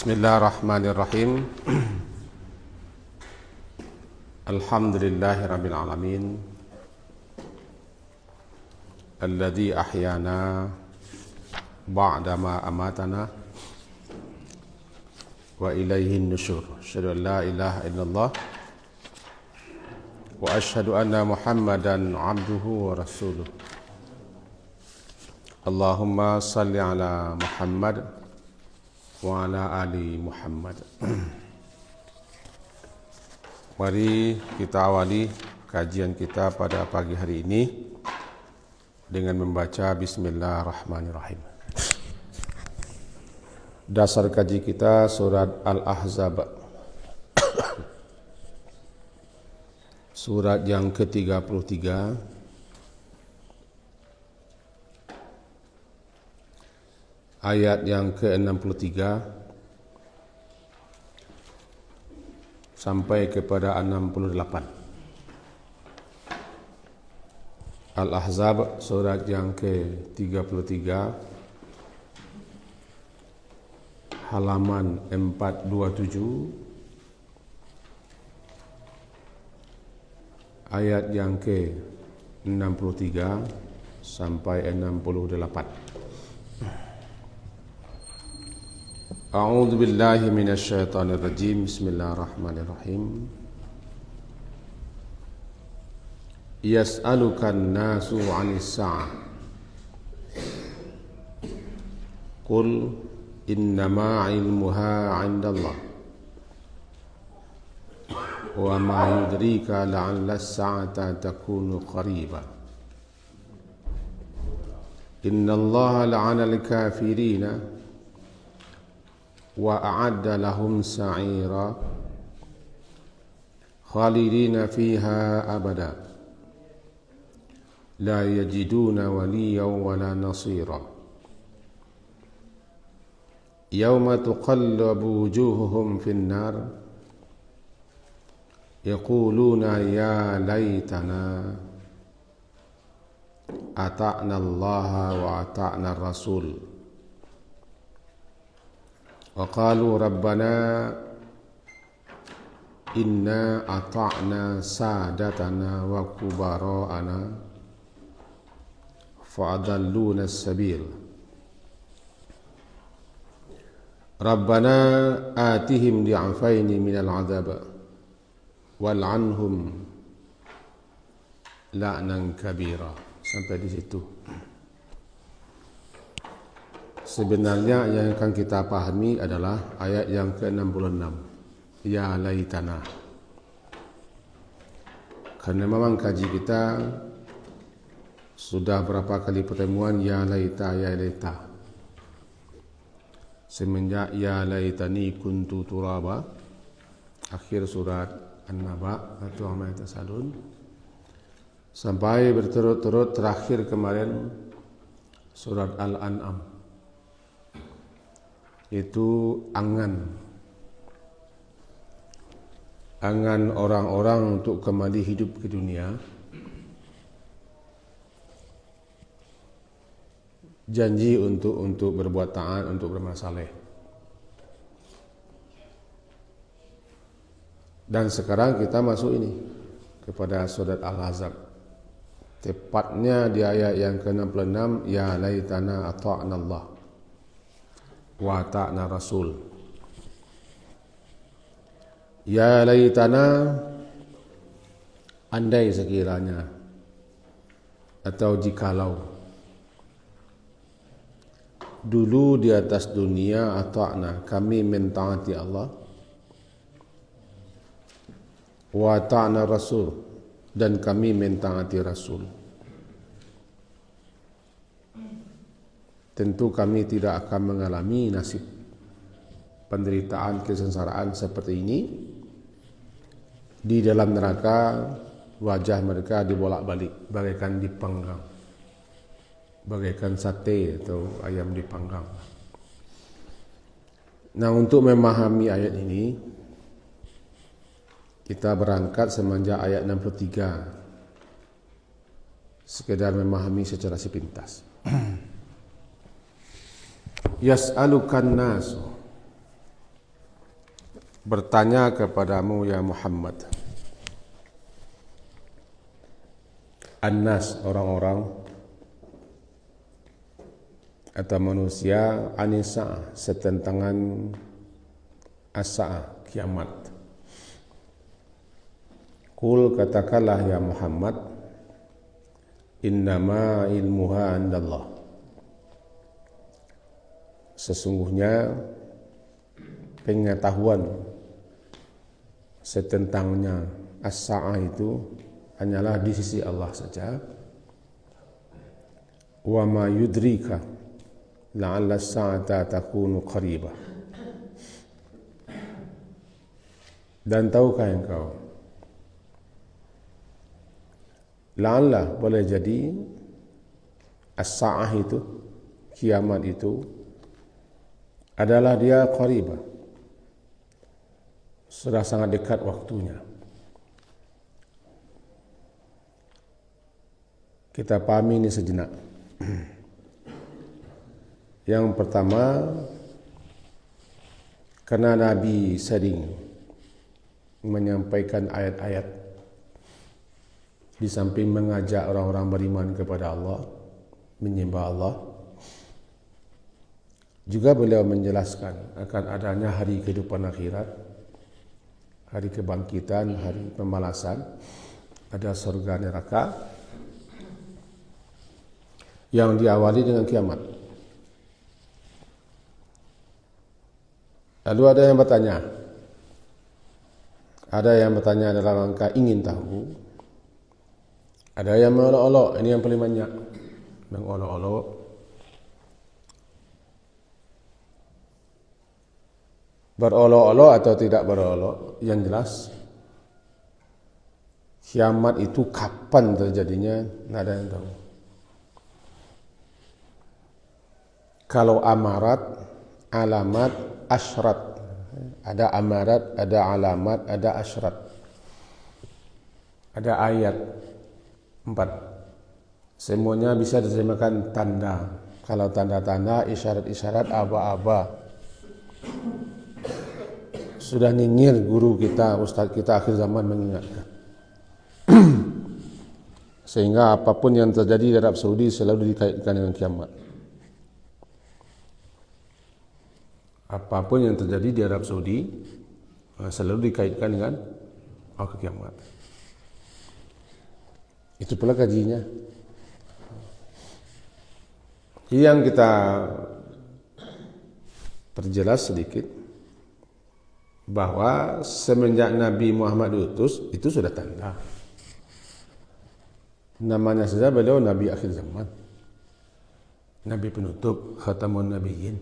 Bismillahirrahmanirrahim. Alhamdulillahirabbil alamin. Alladzi ahyana ba'da ma amatana wa ilaihin nusyur. Asyhadu an la ilaha illallah wa asyhadu anna Muhammadan abduhu wa rasuluh. Allahumma salli ala Muhammad wa ala ali Muhammad. Mari kita awali kajian kita pada pagi hari ini dengan membaca Bismillahirrahmanirrahim. Dasar kaji kita surat Al-Ahzab, surat yang ke-33, ayat yang ke-63 sampai kepada 68. Al-Ahzab surat yang ke-33 halaman 427 ayat yang ke-63 sampai 68. A'udzu billahi minasy syaithanir rajim. Bismillahirrahmanirrahim. Yas'alukan nasu 'anis sa'ah. Qul innama 'ilmuha 'indallah. Wa ma yudrika la'alla as-sa'ata takunu qariba. Innallaha la'ana al-kafirina wa a'adda lahum sa'ira khalidina fiha abada la yajiduna waliyan wala nasira yawma tuqallabu wujuhuhum fin nar yaquluna ya laitana ata'na allaha wa ata'na ar-rasul wa qalu rabbana inna ata'na sadatana wa kubara'ana fa'adalluna as-sabil rabbana atihim di'afaini minal 'adab wal'anhum la'nan kabira. Sampai di situ. Sebenarnya yang akan kita pahami adalah ayat yang ke-66. Ya laitana. Karena memang kaji kita sudah berapa kali pertemuan ya laita ya laita. Semenjak ya laitani kuntu turaba, akhir surat An-Naba atau Amma Yatasalun, sampai berturut-turut terakhir kemarin surat Al-An'am. Itu angan orang-orang untuk kembali hidup ke dunia, janji untuk berbuat taat, untuk beramal saleh. Dan sekarang kita masuk ini kepada surat Al-Ahzab, tepatnya di ayat yang ke-66, ya laitana ata'na Allah wa ta'na rasul. Ya laitana, andai sekiranya atau jikalau dulu di atas dunia ata'na, kami mentaati Allah, wa ta'na rasul, dan kami mentaati rasul, tentu kami tidak akan mengalami nasib penderitaan, kesengsaraan seperti ini. Di dalam neraka wajah mereka dibolak-balik bagaikan dipanggang, bagaikan sate atau ayam dipanggang. Nah, untuk memahami ayat ini kita berangkat semenjak ayat 63, sekedar memahami secara sepintas. Yas'alukan nasu, bertanya kepadamu ya Muhammad. An-nas, orang-orang atau manusia, anisa, setentangan as-sa'ah, kiamat. Qul, katakanlah ya Muhammad, innama ilmuha indallah. Sesungguhnya pengetahuan setentangnya as-sa'ah itu hanyalah di sisi Allah saja. Wa ma yudrika la'alla as-sa'ata takunu qaribah. Dan tahukah engkau, la'alla, boleh jadi as-sa'ah itu, kiamat itu adalah dia qaribah, sudah sangat dekat waktunya. Kita pahami ini sejenak. Yang pertama, karena Nabi sering menyampaikan ayat-ayat di samping mengajak orang-orang beriman kepada Allah, menyembah Allah, juga beliau menjelaskan akan adanya hari kehidupan akhirat, hari kebangkitan, hari pembalasan, ada surga neraka yang diawali dengan kiamat. Lalu ada yang bertanya dalam rangka ingin tahu. Ada yang mengolok-olok, ini yang paling banyak, mengolok-olok. Berolok-olok atau tidak berolok, yang jelas kiamat itu kapan terjadinya, tidak ada yang tahu. Kalau amarat, alamat, asyrat, ada amarat, ada alamat, ada asyrat, ada ayat 4. Semuanya bisa diterjemahkan tanda. Kalau tanda-tanda, isyarat-isyarat, aba-aba. Sudah nyinyir guru kita, ustaz kita akhir zaman mengingatkan. Sehingga apapun yang terjadi di Arab Saudi selalu dikaitkan dengan kiamat. Apapun yang terjadi di Arab Saudi selalu dikaitkan dengan kiamat. Itu pula kajinya. Yang kita perjelas sedikit bahwa semenjak Nabi Muhammad diutus itu sudah tanda. Namanya saja beliau Nabi akhir zaman, Nabi penutup, khatamun nabiyyin,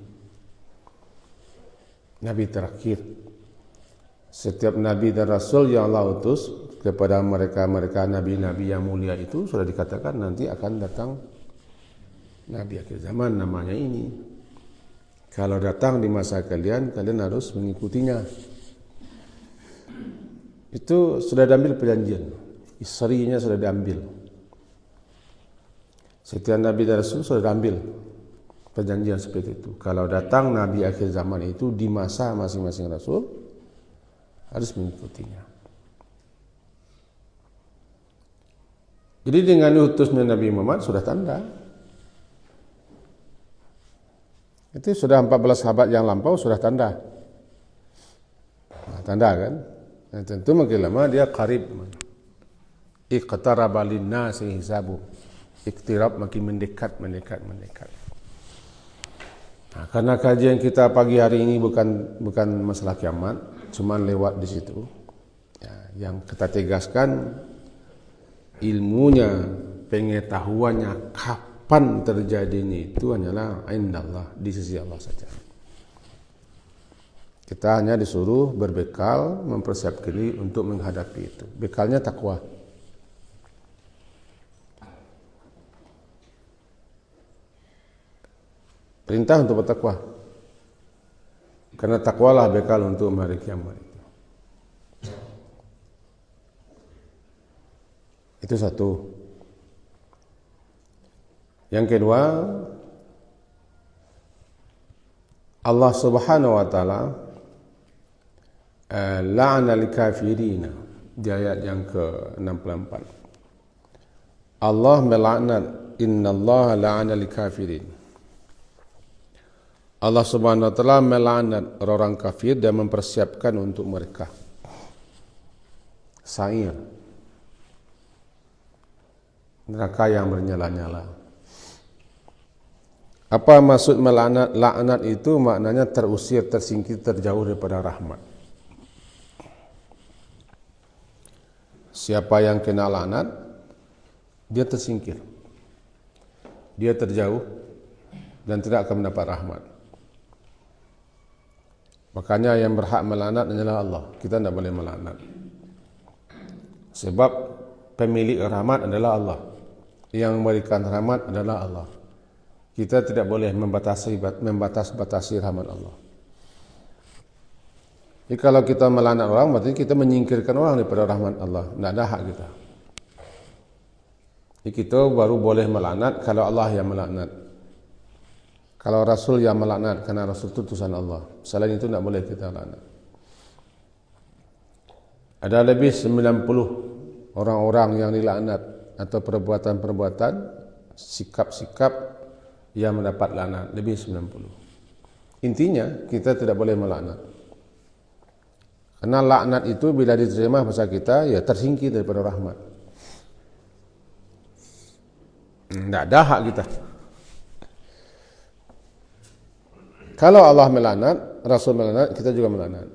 Nabi terakhir. Setiap Nabi dan Rasul yang Allah utus kepada mereka Nabi-Nabi yang mulia itu sudah dikatakan nanti akan datang Nabi akhir zaman, namanya ini. Kalau datang di masa kalian harus mengikutinya. Itu sudah diambil perjanjian, isrinya sudah diambil. Setiap Nabi dan Rasul sudah diambil perjanjian seperti itu. Kalau datang Nabi akhir zaman itu di masa masing-masing Rasul harus mengikutinya. Jadi dengan utusnya Nabi Muhammad sudah tanda. Itu sudah 14 sahabat yang lampau sudah tanda. Nah, tanda kan? Nah, tentu makin lama dia qarib. Iqtaraba linnasi hisabu. Iktirab makin mendekat. Nah, karena kajian kita pagi hari ini bukan masalah kiamat, cuman lewat di situ. Ya, yang kita tegaskan ilmunya, pengetahuannya kapan terjadinya itu hanyalah indallah, di sisi Allah saja. Kita hanya disuruh berbekal, mempersiapkan diri untuk menghadapi itu. Bekalnya takwa. Perintah untuk bertakwa. Karena takwalah bekal untuk hari kiamat itu. Itu satu. Yang kedua, Allah Subhanahu wa taala la'anal kafirina di ayat yang ke-64. Allah melaknat, innallaha la'anal kafirin. Allah Subhanahu wa taala melaknat orang kafir dan mempersiapkan untuk mereka sa'ir, neraka yang bernyala-nyala. Apa maksud melaknat? Laknat itu maknanya terusir, tersingkir, terjauh daripada rahmat. Siapa yang kena laknat, dia tersingkir, dia terjauh dan tidak akan mendapat rahmat. Makanya yang berhak melaknat adalah Allah. Kita tidak boleh melaknat. Sebab pemilik rahmat adalah Allah. Yang memberikan rahmat adalah Allah. Kita tidak boleh membatas-batasi rahmat Allah. Jadi kalau kita melaknat orang, berarti kita menyingkirkan orang daripada rahmat Allah. Tidak ada hak kita. Jadi kita baru boleh melaknat kalau Allah yang melaknat. Kalau Rasul yang melaknat, karena Rasul itu utusan Allah. Selain itu tidak boleh kita laknat. Ada lebih 90 orang-orang yang dilaknat atau perbuatan-perbuatan, sikap-sikap yang mendapat laknat, lebih 90. Intinya kita tidak boleh melaknat. Karena laknat itu bila diterima masa kita, ya tersingkir daripada rahmat. Tidak ada hak kita. Kalau Allah melaknat, Rasul melaknat, kita juga melaknat.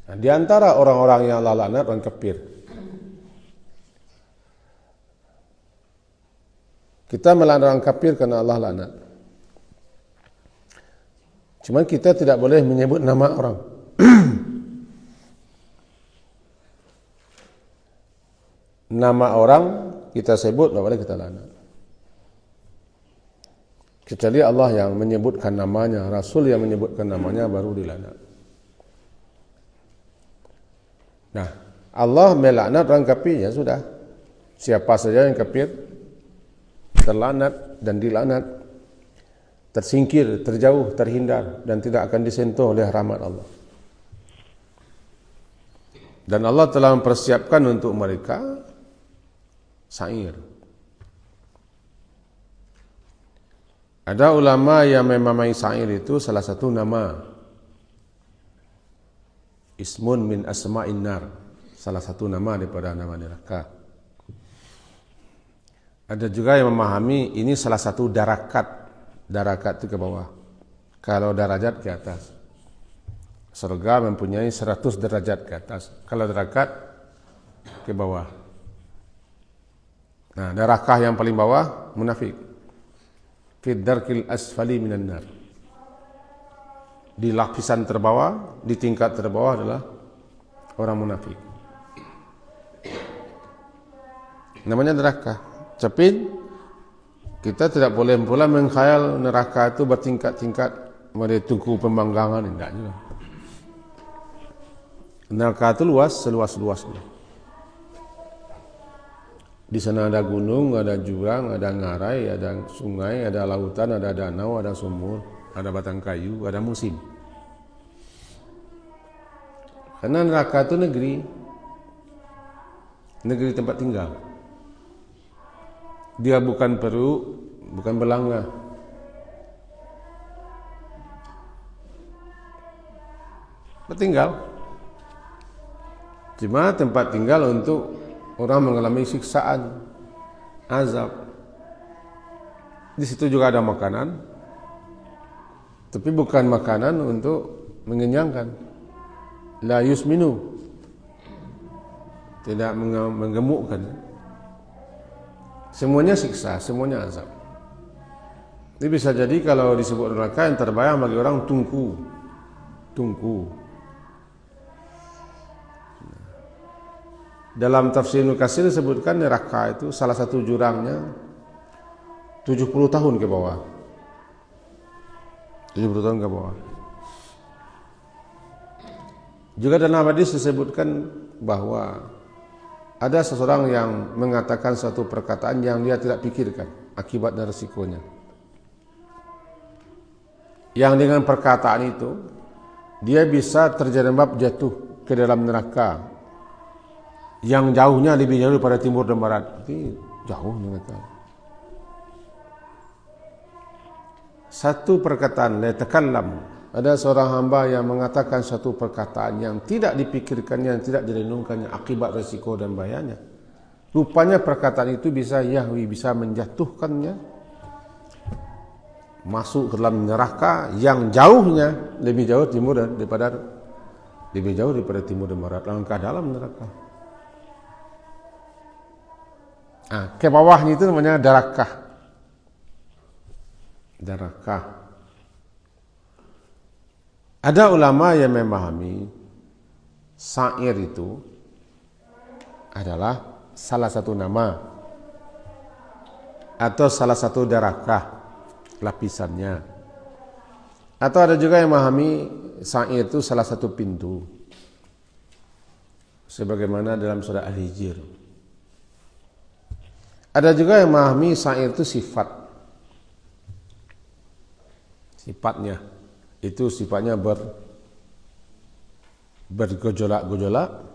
Nah, di antara orang-orang yang Allah laknat, orang kafir. Kita melaknat orang kafir karena Allah laknat. Cuma kita tidak boleh menyebut nama orang. Nama orang kita sebut, tidak boleh kita laknat. Kecuali Allah yang menyebutkan namanya, Rasul yang menyebutkan namanya, baru dilaknat. Nah, Allah melaknat orang kafir, ya sudah. Siapa saja yang kafir terlaknat dan dilaknat, tersingkir, terjauh, terhindar dan tidak akan disentuh oleh rahmat Allah. Dan Allah telah mempersiapkan untuk mereka sa'ir. Ada ulama yang memamai sa'ir itu salah satu nama, ismun min asma'in nar, salah satu nama daripada nama neraka. Ada juga yang memahami ini salah satu darakat. Darakat itu ke bawah, kalau darajat ke atas. Surga mempunyai 100 derajat ke atas, kalau darakat ke bawah. Nah, neraka yang paling bawah munafik. Fi darkil asfali minan nar. Di lapisan terbawah, di tingkat terbawah adalah orang munafik. Namanya neraka. Tapi kita tidak boleh pula mengkhayal neraka itu bertingkat-tingkat, pada tungku pembanggangan, tidak juga. Neraka itu luas, seluas-luasnya. Di sana ada gunung, ada jurang, ada ngarai, ada sungai, ada lautan, ada danau, ada sumur, ada batang kayu, ada musim. Karena neraka itu negeri tempat tinggal. Dia bukan peruk, bukan belanga. Bertinggal. Cuma tempat tinggal untuk orang mengalami siksaan, azab. Di situ juga ada makanan, tapi bukan makanan untuk mengenyangkan. La yusminu, tidak menggemukkan. Semuanya siksa, semuanya azab. Ini bisa jadi kalau disebut neraka, yang terbayang bagi orang tungku. Dalam tafsir Ibnu Katsir disebutkan neraka itu salah satu jurangnya 70 tahun ke bawah. 70 tahun ke bawah. Juga dalam hadis disebutkan bahwa ada seseorang yang mengatakan suatu perkataan yang dia tidak pikirkan akibat dan resikonya. Yang dengan perkataan itu dia bisa terjerembab jatuh ke dalam neraka yang jauhnya lebih jauh daripada timur dan barat. Jadi jauh neraka. Satu perkataan, la takallam. Ada seorang hamba yang mengatakan satu perkataan yang tidak dipikirkannya, yang tidak direnungkannya, akibat risiko dan bahayanya. Rupanya perkataan itu bisa yahwi, bisa menjatuhkannya masuk ke dalam neraka yang jauhnya lebih jauh daripada timur dan barat, langkah dalam neraka. Ke bawahnya itu namanya darakah. Ada ulama yang memahami sa'ir itu adalah salah satu nama atau salah satu darakah lapisannya. Atau ada juga yang memahami sa'ir itu salah satu pintu, sebagaimana dalam surah Al-Hijr. Ada juga yang memahami sa'ir itu sifatnya. Itu sifatnya bergejolak-gejolak.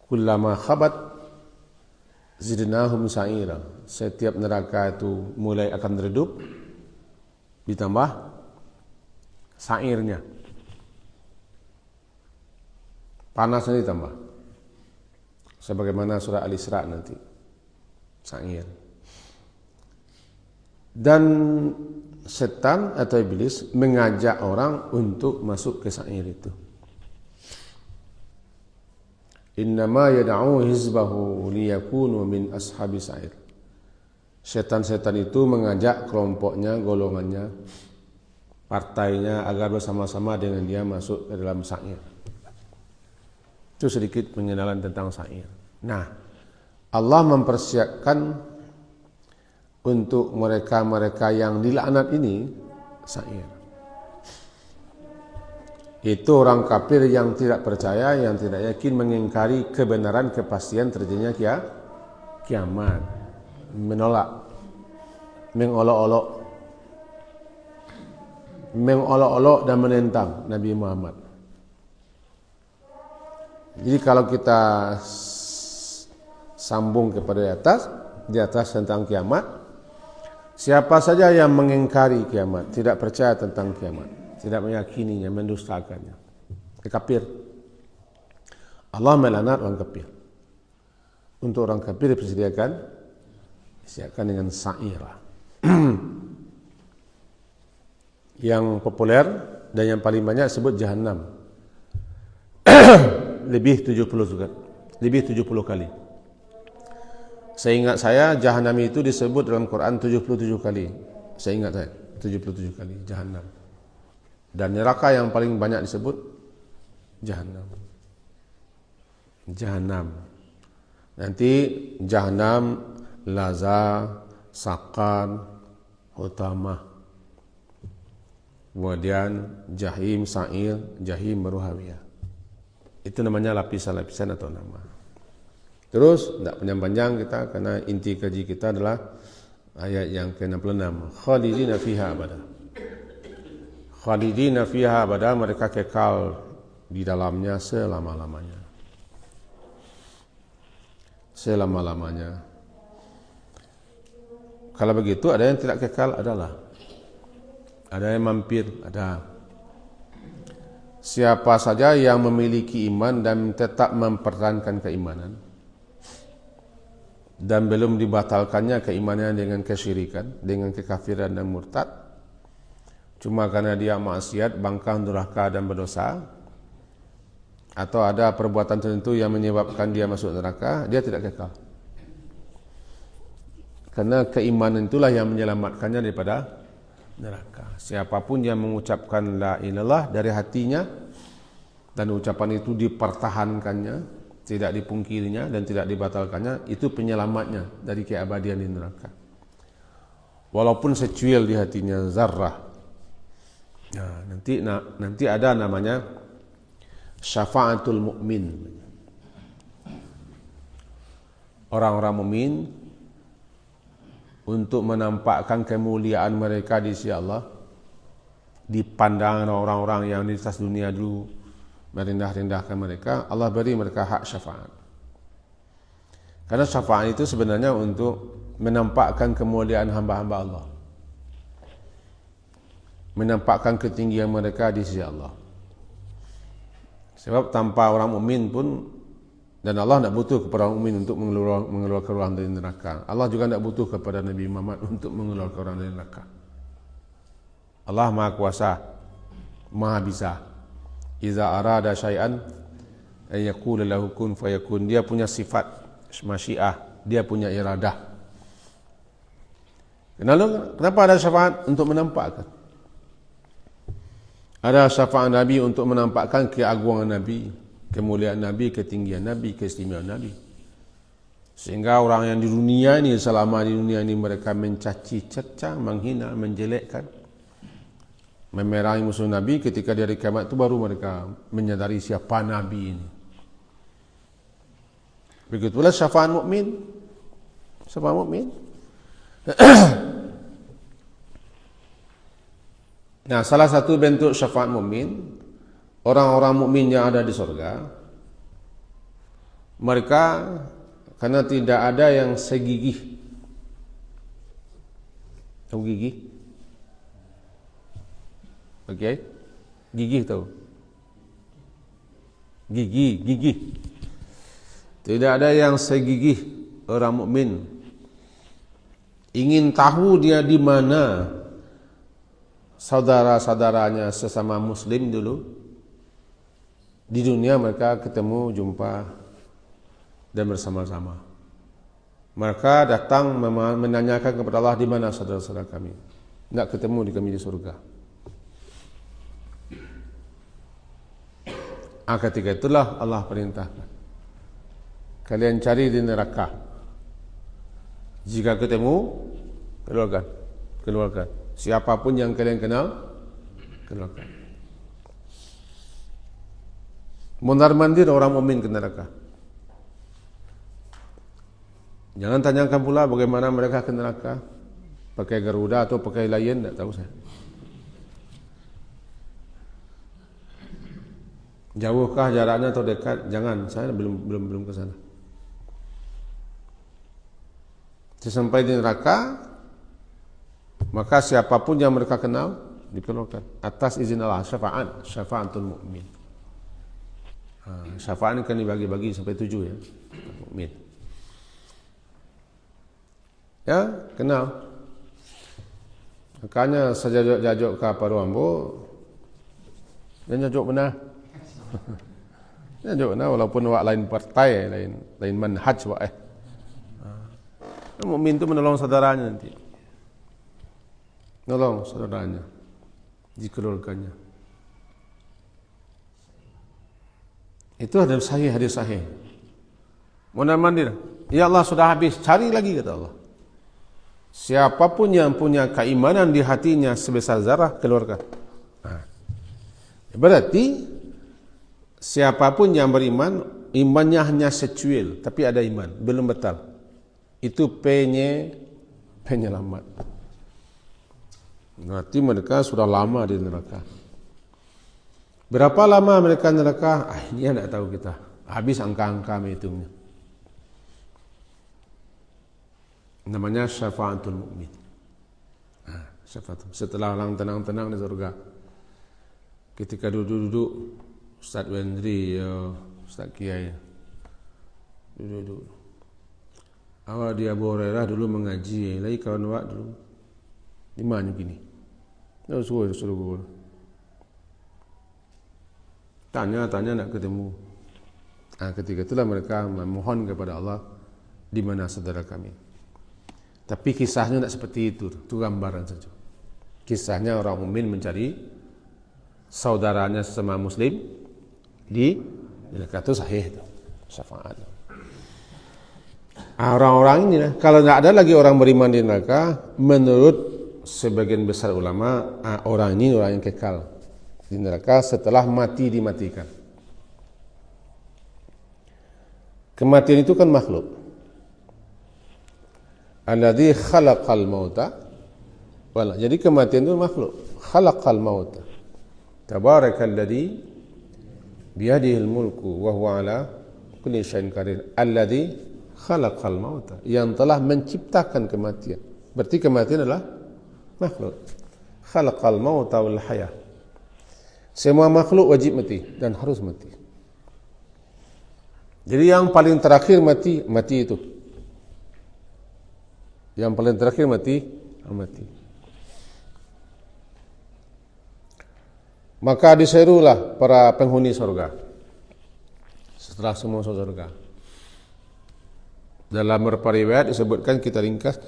Kullama khabat zidnahum sa'ira. Setiap neraka itu mulai akan redup, ditambah sa'irnya. Panasnya ditambah. Sebagaimana surah Al-Isra nanti. Sa'ir. Dan setan atau iblis mengajak orang untuk masuk ke sa'ir itu. Innama yad'u hizbahu liyakunu min ashabi sa'ir. Setan-setan itu mengajak kelompoknya, golongannya, partainya agar bersama-sama dengan dia masuk ke dalam sa'ir. Itu sedikit pengenalan tentang sa'ir. Nah, Allah mempersiapkan untuk mereka-mereka yang dilaknat ini sa'ir. Itu orang kafir yang tidak percaya, yang tidak yakin, mengingkari kebenaran kepastian terjadinya kiamat, menolak, mengolok-olok dan menentang Nabi Muhammad. Jadi kalau kita sambung kepada di atas tentang kiamat, siapa saja yang mengingkari kiamat, tidak percaya tentang kiamat, tidak meyakininya, mendustakannya, kafir. Allah melaknat orang kafir. Untuk orang kafir disediakan dengan sa'ir. Yang populer dan yang paling banyak disebut Jahannam. Lebih 70 kali. Seingat saya Jahannam itu disebut dalam Quran 77 kali. Seingat saya 77 kali Jahannam. Dan neraka yang paling banyak disebut Jahannam. Nanti Jahannam, Laza, Sakar, Hutamah. Kemudian Jahim, Sa'ir, Jahim, Ruhawiyah. Itu namanya lapisan-lapisan atau nama. Terus, tidak panjang-panjang kita, karena inti kaji kita adalah ayat yang ke-66. Khalidina fiha abada. Khalidina fiha abada, mereka kekal di dalamnya selama-lamanya. Selama-lamanya. Kalau begitu, ada yang tidak kekal, adalah. Ada yang mampir, ada. Siapa saja yang memiliki iman dan tetap mempertahankan keimanan, dan belum dibatalkannya keimanannya dengan kesyirikan, dengan kekafiran dan murtad, cuma karena dia maksiat, bangkang, durhaka dan berdosa, atau ada perbuatan tertentu yang menyebabkan dia masuk neraka, dia tidak kekal. Karena keimanan itulah yang menyelamatkannya daripada neraka. Siapapun yang mengucapkan la ilallah dari hatinya, dan ucapan itu dipertahankannya, tidak dipungkirinya dan tidak dibatalkannya, itu penyelamatnya dari keabadian di neraka. Walaupun secuil di hatinya zarrah. Nah, nanti ada namanya syafa'atul mukmin. Orang-orang mukmin untuk menampakkan kemuliaan mereka di sisi Allah, dipandang orang-orang yang di atas dunia dulu merendah-rendahkan mereka, Allah beri mereka hak syafaat. Karena syafaat itu sebenarnya untuk menampakkan kemuliaan hamba-hamba Allah, menampakkan ketinggian mereka di sisi Allah. Sebab tanpa orang mukmin pun, dan Allah tidak butuh kepada orang mukmin untuk mengeluarkan orang dari neraka. Allah juga tidak butuh kepada Nabi Muhammad untuk mengeluarkan orang dari neraka. Allah Maha Kuasa, Maha Bisa. Iza arada syai'an ay yaqula lahu kun fayakun. Dia punya sifat masyiah, dia punya iradah. Kenapa ada syafaat? Untuk menampakkan. Ada syafaat Nabi untuk menampakkan keagungan Nabi, kemuliaan Nabi, ketinggian Nabi, keistimewaan Nabi. Sehingga orang yang di dunia ini, selama di dunia ini mereka mencaci, cerca, menghina, menjelekkan, memerangi musuh Nabi, ketika di hari kiamat itu baru mereka menyadari siapa Nabi ini. Begitulah syafaat mukmin. Syafaat mukmin. Nah, salah satu bentuk syafaat mukmin, orang-orang mukmin yang ada di surga, mereka karena tidak ada yang segigih. Tahu gigih? Okey? Gigih tahu? Gigih. Tidak ada yang segigih orang mukmin. Ingin tahu dia di mana saudara-saudaranya sesama muslim dulu. Di dunia mereka ketemu, jumpa dan bersama-sama. Mereka datang menanyakan kepada Allah, di mana saudara-saudara kami? Tidak ketemu di kami di surga. Ketika itulah Allah perintahkan, kalian cari di neraka. Jika ketemu, keluarkan. Siapapun yang kalian kenal, keluarkan. Mondar-mandir orang mukmin ke neraka. Jangan tanyakan pula bagaimana mereka ke neraka, pakai Garuda atau pakai Lion, tidak tahu saya. Jauhkah jaraknya atau dekat? Jangan, saya belum ke sana. Sesampai di neraka, maka siapapun yang mereka kenal dikeluarkan atas izin Allah. Syafaatul mukmin. Syafaat ini kan dibagi-bagi sampai 7 ya. Mukmin. Ya, kenal. Makanya sejajuk-jajuk ke Paru Ambo, dan jajuk benar. Jajuk benar walaupun awak lain partai, lain manhaj awak mukmin itu menolong saudaranya nanti. Nolong saudaranya, dikeluarkannya. Itu hadis sahih. Mondar-mandir. Ya Allah, sudah habis, cari lagi kata Allah. Siapapun yang punya keimanan di hatinya sebesar zarah, keluarkan. Berarti siapapun yang beriman, imannya hanya secuil, tapi ada iman, belum betal. Itu penyelamat. Berarti mereka sudah lama di neraka. Berapa lama mereka di neraka? Ini tidak tahu kita. Habis angka-angka menghitungnya. Namanya syafaatul mukmin. Setelah orang tenang-tenang di surga, ketika duduk-duduk, Ustaz Wendri, Ustaz Kiai, duduk-duduk. Awak dia Abu Hurairah dulu mengaji, lagi kawan awak dulu. Di mana gini? Suruh. Tanya nak ketemu. Ketika itulah mereka memohon kepada Allah, di mana saudara kami. Tapi kisahnya tidak seperti itu gambaran saja. Kisahnya orang mukmin mencari saudaranya sesama muslim di neraka, itu sahih itu. Syafaat. Orang-orang ini kalau tidak ada lagi orang beriman di neraka, menurut sebagian besar ulama, orang ini orang yang kekal di neraka setelah dimatikan. Kematian itu kan makhluk. Alladzi khalaqal mauta. Jadi kematian itu makhluk. Khalaqal mauta. Tabarakalladzi biyadihil mulku wa huwa ala kulli syai'in qadir. Alladzi khalaqal mauta, yang telah menciptakan kematian. Berarti kematian adalah makhluk. Khalaqal mauta wal hayah. Semua makhluk wajib mati dan harus mati. Jadi yang paling terakhir mati itu. Yang paling terakhir mati. Maka diserulah para penghuni surga setelah semua surga. Dalam beberapa riwayat disebutkan, kita ringkas,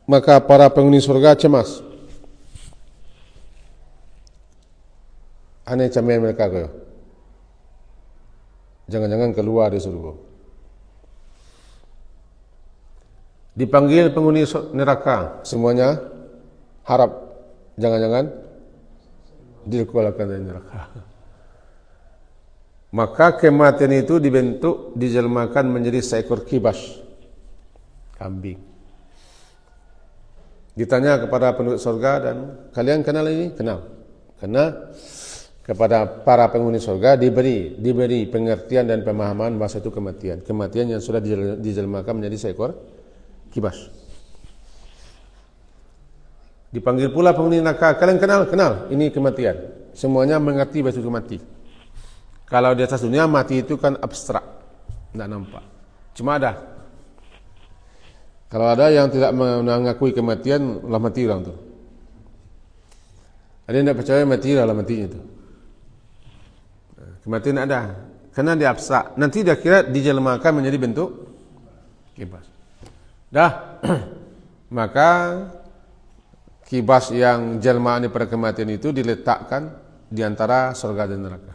maka para penghuni surga cemas. Aneh camai mereka kaya. Jangan-jangan keluar dari surga. Dipanggil penghuni neraka, semuanya harap jangan-jangan dikeluarkan dari neraka. Maka kematian itu dibentuk, dijelmakan menjadi seekor kibas, kambing. Ditanya kepada penduduk surga, dan kalian kenal ini? Kenal. Karena kepada para penghuni surga diberi pengertian dan pemahaman bahasa itu kematian. Kematian yang sudah dijelmakan menjadi seekor kibas. Dipanggil pula penghuni neraka, kalian kenal? Kenal. Ini kematian. Semuanya mengerti bahasa itu mati. Kalau di atas dunia mati itu kan abstrak, tidak nampak. Cuma ada. Kalau ada yang tidak mengakui kematian, lah mati orang tu. Ada yang tidak percaya mati, lah matinya itu. Kematian ada, karena dia abstrak. Nanti dia kira dijelmakan menjadi bentuk kibas. Dah, maka kibas yang jelmaan pada kematian itu diletakkan di antara surga dan neraka.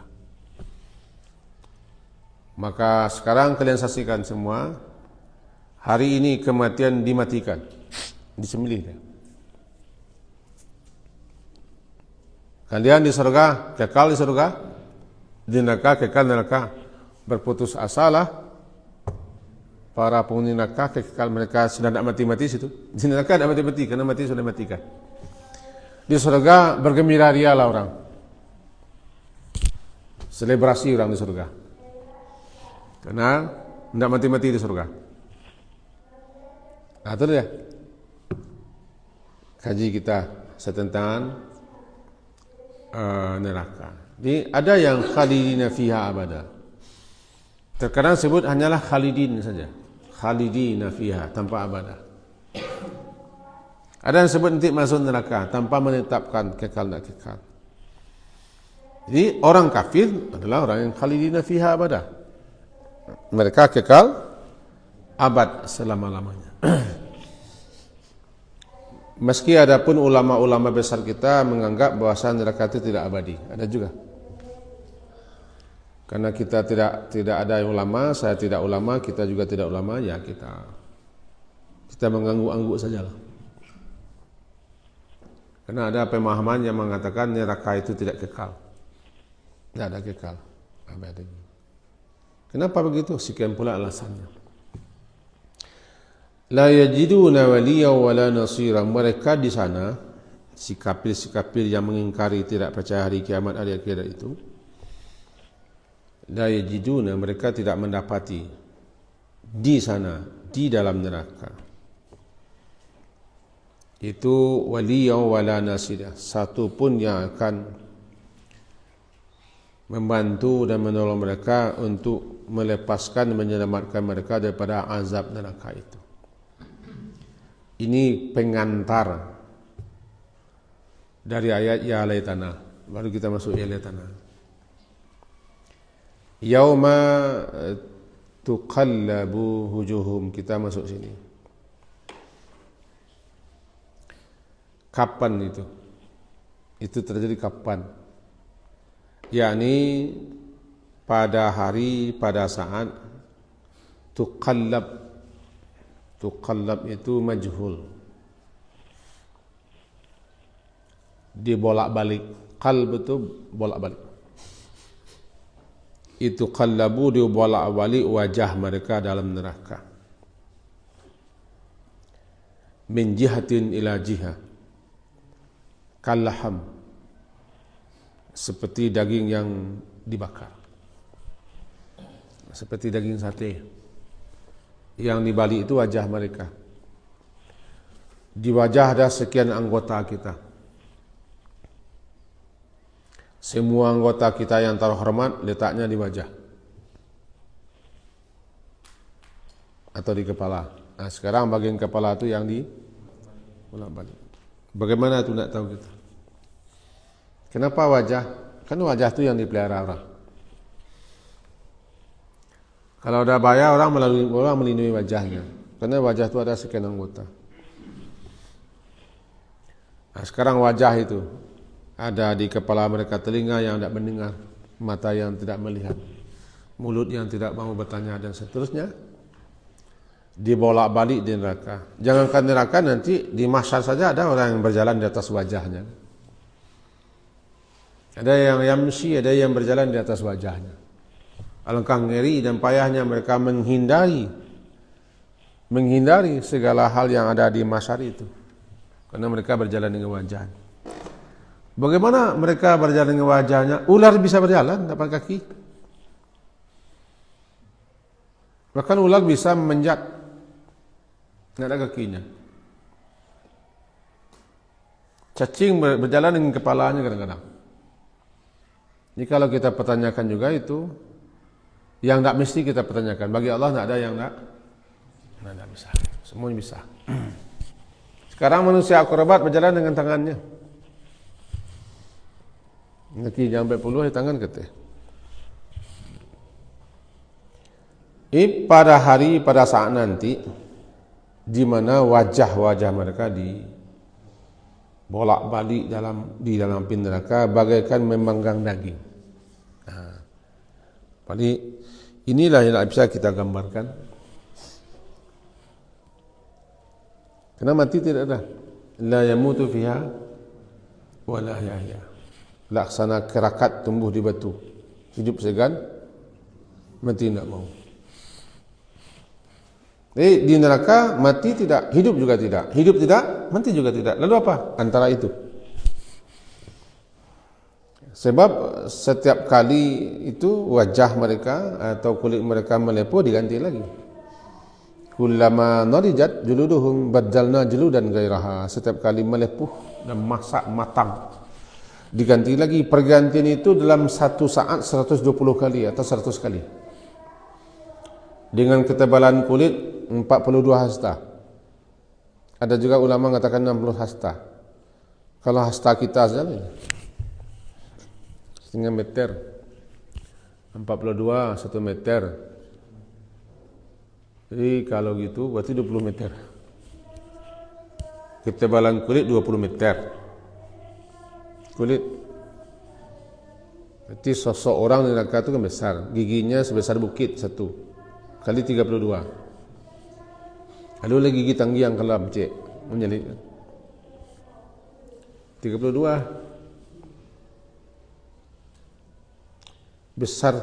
Maka sekarang kalian saksikan semua, hari ini kematian dimatikan, disembelih dia. Kalian di surga, kekal di surga, di neraka, kekal neraka. Berputus asalah para penghuni neraka, kekal mereka sudah tidak mati-mati situ. Di neraka tidak mati-mati, karena mati sudah matikan. Di surga bergembira rialah orang, selebrasi orang di surga, karena tidak mati-mati di surga. Nah, itu dia kaji kita tentang neraka. Jadi ada yang khalidina fiha abada. Terkadang sebut hanyalah khalidin saja, khalidina fiha, tanpa abada. Ada yang sebut nanti masuk neraka tanpa menetapkan kekal tak kekal. Jadi orang kafir adalah orang yang khalidina fiha abada. Mereka kekal abad selama-lamanya. Meski ada pun ulama-ulama besar kita menganggap bahwa neraka itu tidak abadi, ada juga. Karena kita tidak ada yang ulama, saya tidak ulama, kita juga tidak ulama, ya kita mengangguk-angguk sajalah. Karena ada pemahaman yang mengatakan neraka itu tidak kekal, tidak ada kekal abadi. Kenapa begitu? Sekian pula alasannya. La yajiduna waliya wala nasira. Mereka di sana, si kafir yang mengingkari tidak percaya hari kiamat, hari akhirat itu, la yajiduna, mereka tidak mendapati di sana, di dalam neraka itu waliya wala nasira, satu pun yang akan membantu dan menolong mereka untuk melepaskan, menyelamatkan mereka daripada azab neraka itu. Ini pengantar dari ayat ya laitana, baru kita masuk ya laitana. Yauma tuqallabu wujuhum, kita masuk sini. Kapan itu? Itu terjadi kapan? Yakni pada hari, pada saat tuqallab. Tuqallab itu majhul, dibolak-balik. Qalb itu bolak-balik. Itu qallabu, dibolak-balik wajah mereka dalam neraka. min jihatin ila jihah kallaham, seperti daging yang dibakar, seperti daging sate. Yang di balik itu wajah mereka. Di wajah ada sekian anggota kita. Semua anggota kita yang terhormat letaknya di wajah atau di kepala. Nah, sekarang bagian kepala itu yang di bolak-balik. Bagaimana itu nak tahu kita? Kenapa wajah? Kan wajah itu yang dipelihara orang. Kalau ada bahaya orang melindungi wajahnya. Karena wajah itu ada sekian anggota. Nah, sekarang wajah itu ada di kepala mereka, telinga yang tidak mendengar, mata yang tidak melihat, mulut yang tidak mau bertanya dan seterusnya. Dibolak-balik di neraka. Jangankan neraka, nanti di mahsyar saja ada orang yang berjalan di atas wajahnya. Ada yang yamsi, ada yang berjalan di atas wajahnya. Alangkah ngeri dan payahnya mereka menghindari segala hal yang ada di mahsyar itu, karena mereka berjalan dengan wajah. Bagaimana mereka berjalan dengan wajahnya? Ular bisa berjalan tanpa kaki. Bahkan ular bisa menjat, tidak ada kakinya. Cacing berjalan dengan kepalanya kadang-kadang. Jadi kalau kita pertanyakan juga itu, yang tidak mesti kita pertanyakan. Bagi Allah tidak ada yang tidak bisa. Semuanya bisa. Sekarang manusia akrobat berjalan dengan tangannya. Kaki sampai puluh, tangan keteh. Pada saat nanti, di mana wajah-wajah mereka bolak-balik di dalam api neraka bagaikan memanggang daging. Nah, jadi inilah yang bisa kita gambarkan. Karena mati tidak ada. La yamutu fiha wa la yahya. Laksana kerakat tumbuh di batu. Hidup segan, mati tidak mau. Di neraka mati tidak, hidup juga tidak. Hidup tidak, mati juga tidak. Lalu apa? Antara itu. Sebab setiap kali itu wajah mereka atau kulit mereka melepuh diganti lagi. Kullama narijat juluduhum baddalna juludan ghairaha. Setiap kali melepuh dan masak matang, diganti lagi. Pergantian itu dalam satu saat 120 kali atau 100 kali. Dengan ketebalan kulit 42 hasta. Ada juga ulama mengatakan 60 hasta. Kalau hasta kita saja setengah meter, 42 1 meter. Jadi kalau gitu berarti 20 meter. Ketebalan kulit 20 meter. Kulit. Berarti sosok orang di neraka itu kan besar. Giginya sebesar bukit satu kali 32. Ada lagi gigi tanggi yang kelam, cik, menjelit. 32. Besar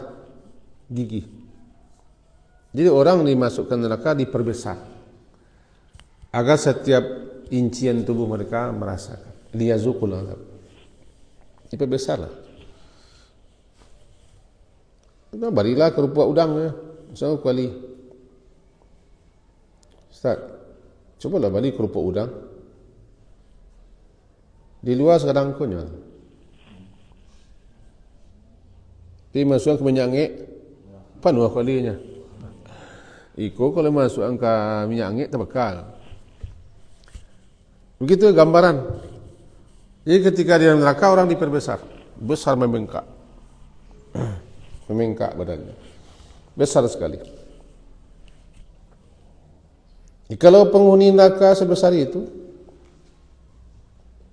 gigi. Jadi orang dimasukkan neraka diperbesar agar setiap incian tubuh mereka merasakan. Liyazuqul azab. Diperbesarlah. Nah, barilah kerupuk udangnya. Satu kali. Ustaz, cobalah balik kerupuk udang. Di luar sekarang kunyah. Tapi masuk ke minyak angin, panuh kalinya. Iko kalau masuk ke minyak angin terbakar. Begitu gambaran. Jadi ketika di neraka orang diperbesar, besar membengkak. Membengkak badannya. Besar sekali. Kalau penghuni neraka sebesar itu,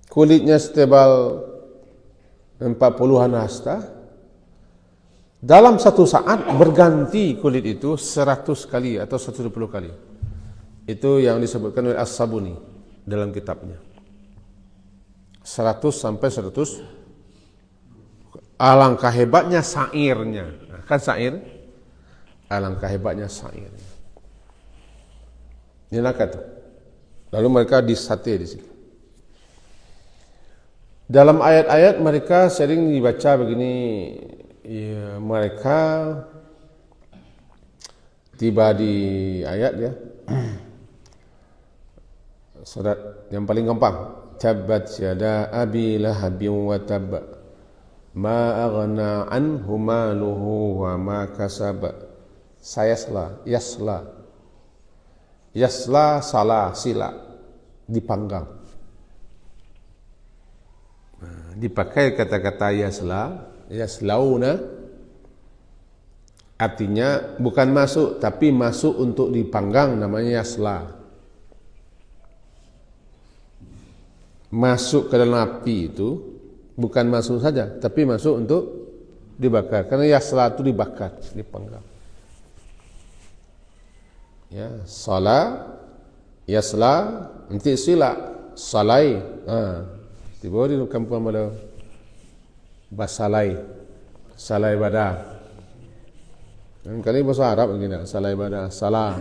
kulitnya setebal 40-an hasta, dalam satu saat berganti kulit itu 100 kali atau 120 kali. Itu yang disebutkan oleh As-Sabuni dalam kitabnya. 100 sampai 100. Alangkah hebatnya sairnya. Kan sair? Alangkah hebatnya sairnya. Ini neraka itu. Lalu mereka disate di situ. Dalam ayat-ayat mereka sering dibaca begini, ya, mereka tiba di ayat ya, surat yang paling gampang, tabbat yada abi lahabin wa tab ma aghna anhu maluhu wa ma kasab sayasla yasla salah sila dipanggang. Dipakai kata-kata yaslauna, artinya bukan masuk tapi masuk untuk dipanggang, namanya yasla. Masuk ke dalam api itu bukan masuk saja tapi masuk untuk dibakar, karena yasla itu dibakar, dipanggang. Ya, yasla nanti sila salai. Tiba di kampung ada basalai, salai badah. Kali bahasa Arab begini, salai badah, salah,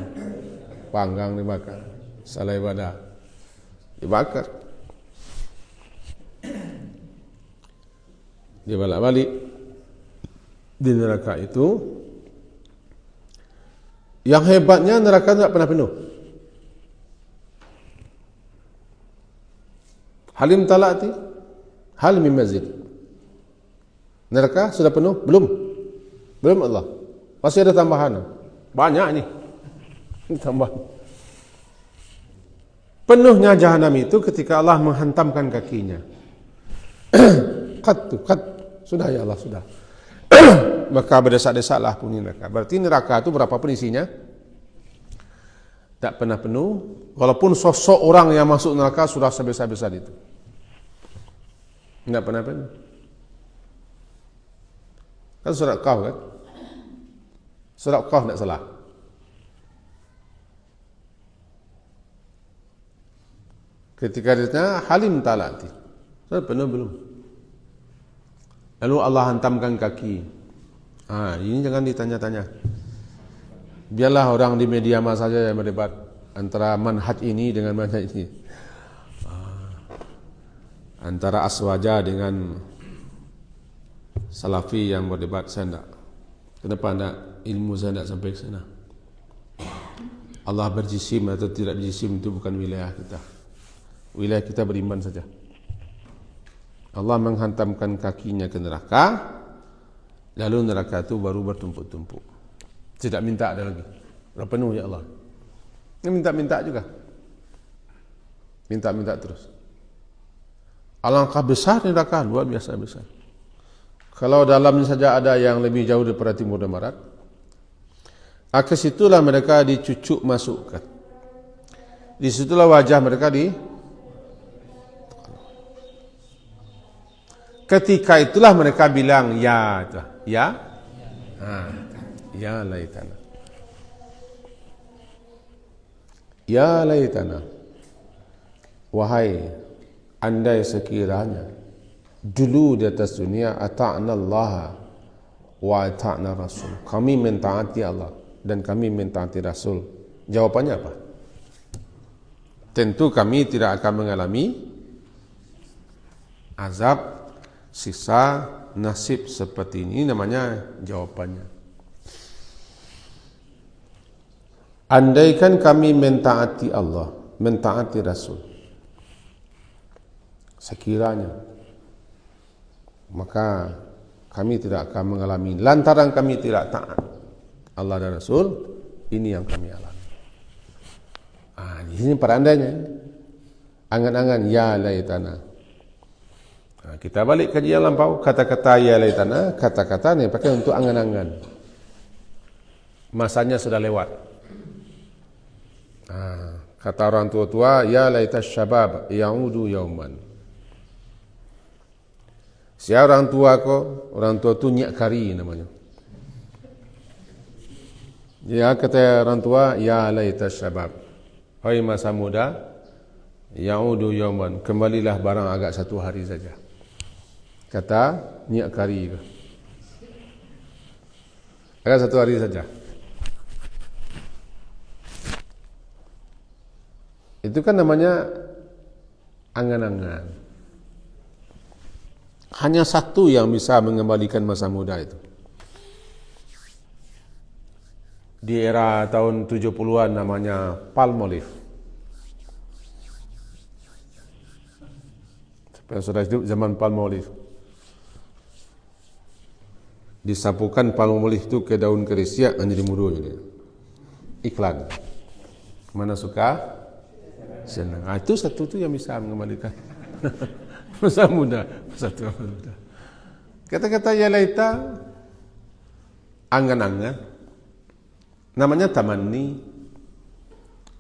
panggang dibakar, salai badah, dibakar, dibalak-balik di neraka itu. Yang hebatnya neraka tidak pernah penuh. Halim talati, hal min mazid. Neraka sudah penuh? Belum Allah. Masih ada tambahan. Banyak ini. Tambahan. Penuhnya jahanam itu ketika Allah menghantamkan kakinya. Qat, sudah ya Allah, sudah. Maka berdesak-desaklah penghuni neraka. Berarti neraka itu berapapun isinya tak pernah penuh, walaupun sosok orang yang masuk neraka sudah sebesar-besar itu. Tidak pernah penuh. Kan surat Qaf kan? Surat Qaf tidak salah. Ketika ditanya halim talati, sudah penuh belum? Lalu Allah hantamkan kaki. Ini jangan ditanya-tanya. Biarlah orang di media massa saja yang berdebat antara manhaj ini dengan manhaj ini, antara aswaja dengan salafi yang berdebat. Saya tidak. Kenapa tidak? Ilmu saya tidak sampai ke sana. Allah berjisim atau tidak berjisim itu bukan wilayah kita. Wilayah kita beriman saja. Allah menghantamkan kakinya ke neraka, lalu neraka itu baru bertumpuk-tumpuk. Tidak minta ada lagi. Sudah penuh ya Allah. Ini minta-minta juga. Minta-minta terus. Alangkah besar neraka, luar biasa besar. Kalau dalamnya saja ada yang lebih jauh daripada timur dan barat, ke situlah mereka dicucuk masukkan. Di situlah wajah mereka ketika itulah mereka bilang ya laitana. Ya laitana. Wahai andai sekiranya dulu di atas dunia ata'na Allah wa ata'na Rasul. Kami mentaati Allah dan kami mentaati Rasul. Jawabannya apa? Tentu kami tidak akan mengalami azab, siksa, nasib seperti ini. Namanya jawabannya. Andaikan kami mentaati Allah, mentaati Rasul, sekiranya, maka kami tidak akan mengalami, lantaran kami tidak taat Allah dan Rasul, ini yang kami alami. Di sini perandainya, angan-angan ya laitana. Kita balik kajian lampau, kata-kata ya laitana, kata-kata ni pakai untuk angan-angan. Masanya sudah lewat. Kata orang tua-tua, ya laitas syabab ya'udu yauman. Siapa orang tua ko? Orang tua tu nyak kari namanya. Ya, kata orang tua, ya laitas syabab. Hai masa muda, ya'udu yauman, kembalilah barang agak satu hari saja. Kata nyak kari ko. Agak satu hari saja. Itu kan namanya angan-angan. Hanya satu yang bisa mengembalikan masa muda itu. Di era tahun 70-an namanya Palmolive. Siapa yang sudah hidup zaman Palmolive? Disapukan Palmolive itu ke daun keris ya, jadi mudah jadi. Iklan. Mana suka? Senang. Itu satu tu yang bisa mengembalikan masa muda. Satu masa muda. Kata-kata ya laita, angan-angan, namanya tamanni.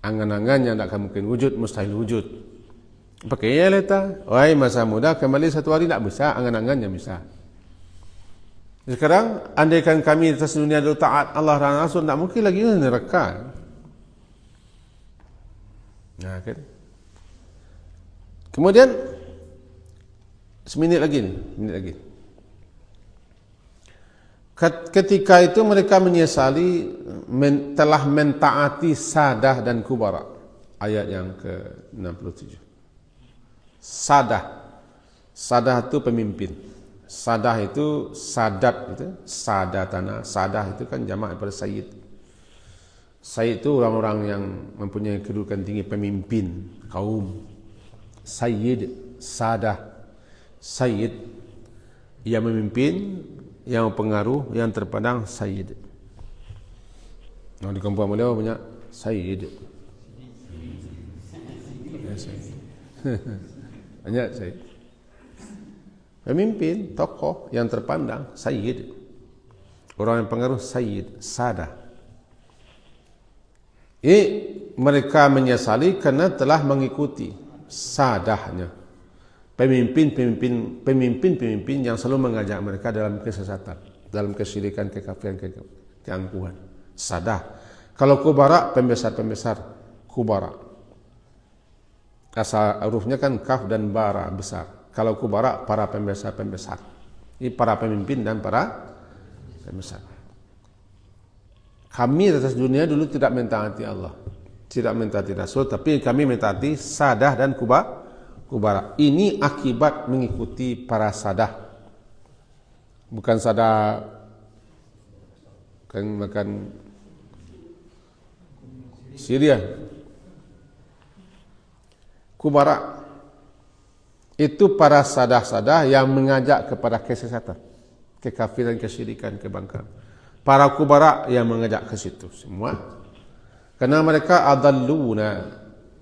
Angan-angan yang tak mungkin wujud, mustahil wujud. Pakai ya laita, wahai masa muda kembali satu hari tak bisa, angan-angan yang bisa. Sekarang andaikan kami atas dunia dulu taat Allah dan Rasul, tak mungkin lagi neraka. Nah, kan? Kemudian seminit lagi. Ketika itu mereka menyesali telah mentaati sadah dan kubara. Ayat yang ke-67. Sadah itu pemimpin. Sadah itu sadat itu, sadatana. Sadah itu kan jamak daripada sayyid. Sayyid itu orang-orang yang mempunyai kedudukan tinggi, pemimpin kaum. Sayyid, sadah. Sayyid yang memimpin, yang pengaruh, yang terpandang sayyid. Nah, di kampung Melayu banyak sayyid. Banyak sayyid. Pemimpin, tokoh yang terpandang, sayyid. Orang yang pengaruh, sayyid, sadah. Mereka menyesali kerana telah mengikuti sadahnya. Pemimpin yang selalu mengajak mereka dalam kesesatan, dalam kesyirikan, kekafiran, keangkuhan. Sadah. Kalau kubara, pembesar-pembesar, kubara. Asal hurufnya kan kaf dan bara, besar. Kalau kubara, para pembesar-pembesar. Ini para pemimpin dan para pembesar. Kami atas dunia dulu tidak mentaati Allah, tidak mentaati Rasul, tapi kami mentaati sadah dan kubara. Ini akibat mengikuti para sadah. Bukan sadah kan makan Syria. Kubara itu para sadah-sadah yang mengajak kepada kesesatan, kekafiran, kesyirikan, kebangkang. Para kubara yang mengajak ke situ semua. Karena mereka adalluna,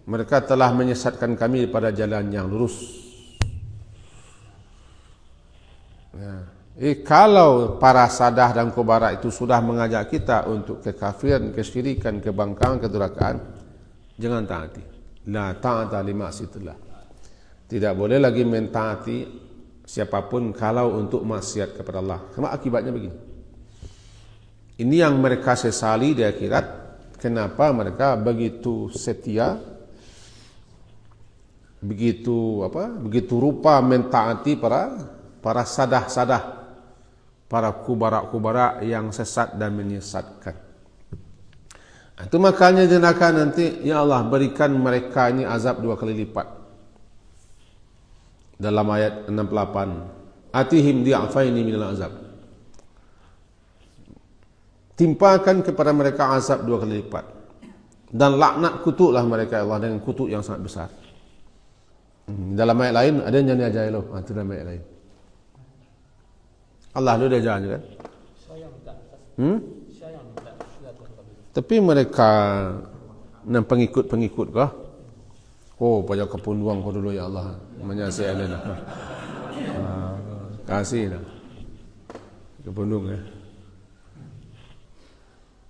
mereka telah menyesatkan kami pada jalan yang lurus. Ya. Kalau para sadah dan kubara itu sudah mengajak kita untuk kekafiran, kesyirikan, kebangkangan, kedurhakaan, jangan taati. La ta'ata li ma'siyatillah. Tidak boleh lagi mentaati siapapun kalau untuk maksiat kepada Allah. Karena akibatnya begini. Ini yang mereka sesali di akhirat. Kenapa mereka begitu setia, begitu rupa mentaati para sadah-sadah, para kubara-kubara yang sesat dan menyesatkan. Itu makanya di neraka nanti, ya Allah berikan mereka ini azab 2 kali lipat. Dalam ayat 68, atihim di'afaini minal azab. Timpakan kepada mereka azab 2 kali lipat. Dan laknat kutuklah mereka Allah dengan kutuk yang sangat besar. Dalam ayat lain ada yang jadi ajaib loh. Itu dalam ayat lain. Allah lu dia jalan kan? Tapi mereka dan pengikut-pengikut kah? Oh, pajak kepunduang kau dulu ya Allah. Menyasih alena. Kasih dah. Kepundung ya.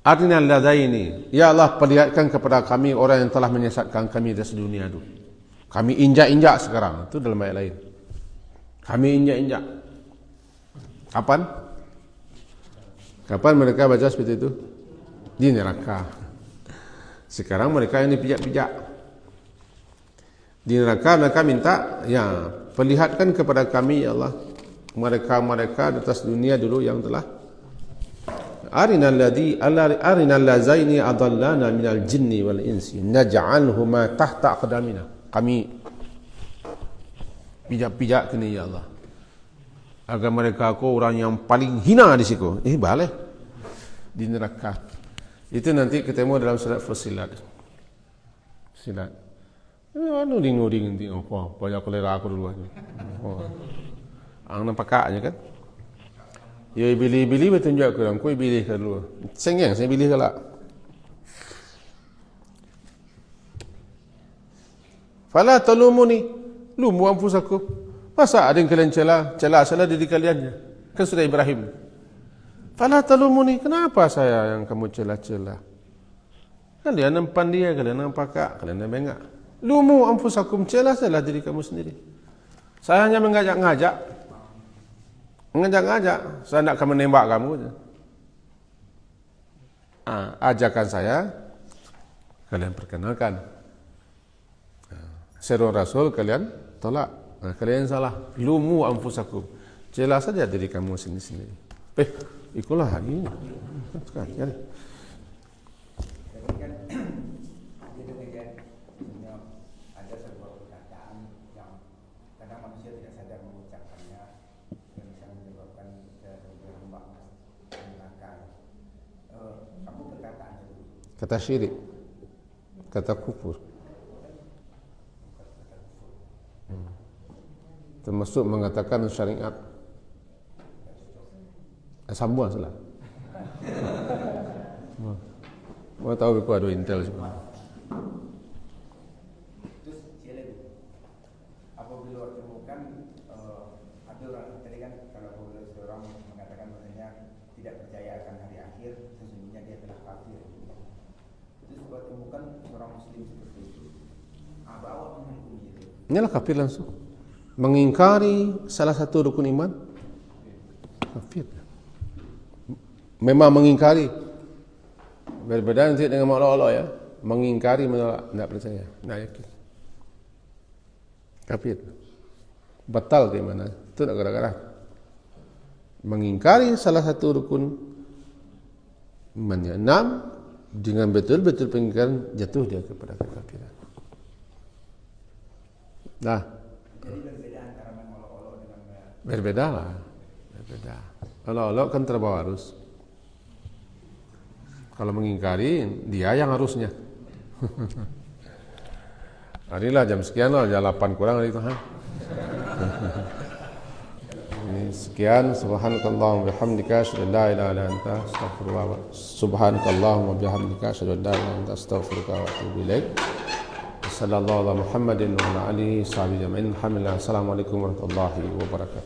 Artinya ladaini, ya Allah perlihatkan kepada kami orang yang telah menyesatkan kami di dunia itu. Kami injak-injak sekarang. Itu dalam ayat lain. Kami injak-injak. Kapan? Kapan mereka baca seperti itu? Di neraka. Sekarang mereka ini pijak-pijak. Di neraka mereka minta, ya perlihatkan kepada kami ya Allah mereka di atas dunia dulu yang telah arinal lazaini adallana minal jinni wal insi naj'alhuma tahta aqdamina. Kami pijak-pijak kini ya Allah, agar mereka orang yang paling hina di situ. Boleh di neraka. Itu nanti ketemu dalam surat Fussilat. Silat. Nuding nanti apa? Banyak kolera aku dulu. Ang nampaknya kan? Ya bili bertunjuk ke orang, kau pilih ke dulu. Sengang saya pilih ke lah. Fala talumuni, lumu anfusakum. Masa ada yang kalian cela salah diri kalian? Kan sudah Ibrahim. Fala talumuni, kenapa saya yang kamu cela-cela? Kalian nampak dia, kalian nampak kak, kalian nampak. Lumu anfusakum, cela salah diri kamu sendiri. Saya hanya mengajak-ngajak. Saya nak menembak kamu. Ajakan saya, kalian perkenalkan. Seru Rasul kalian tolak. Kalian salah. Lumu anfusakum. Cela saja diri kamu sendiri. Ikulah hari ini. Sekarang. Kata syirik, kata kufur, termasuk mengatakan syariat. Sambung salah. Mau tahu aku ada intel semua. Terus apabila temukan ada orang tadi kan kalau seorang mengatakan bahasanya tidak percaya akan hari akhir, sesungguhnya dia telah kafir. Kalau temukan seorang muslim seperti itu, apa awak menghukumi itu? Inilah kafir langsung. Mengingkari salah satu rukun iman, kafir. Memang mengingkari. Berbeda nanti dengan Allah ya. Mengingkari menolak, tidak percaya, tidak yakin. Kafir. Batal di mana? Itu tak gara-gara. Mengingkari salah satu rukun imannya. 6, dengan betul-betul pengingkaran jatuh dia kepada kekafiran. Nah, jadi berbeda antara mengolok-olok dengan berbeda lah. Berbeda. Olok-olok kan terbawa arus. Kalau mengingkari dia yang harusnya. Inilah jam sekian lah, jam 8 kurang itu Ini sekian. Subhanakallahumma bihamdika asyhadu an la ilaha illa anta astaghfiruka wa subhanakallahumma bihamdika asyhadu an la ilaha illa anta astaghfiruka wa atubu ilaik. Sallallahu alaihi Muhammadin wa ala alihi sahbihi ajma'in. Alhamdulillah. Assalamualaikum warahmatullahi wabarakatuh.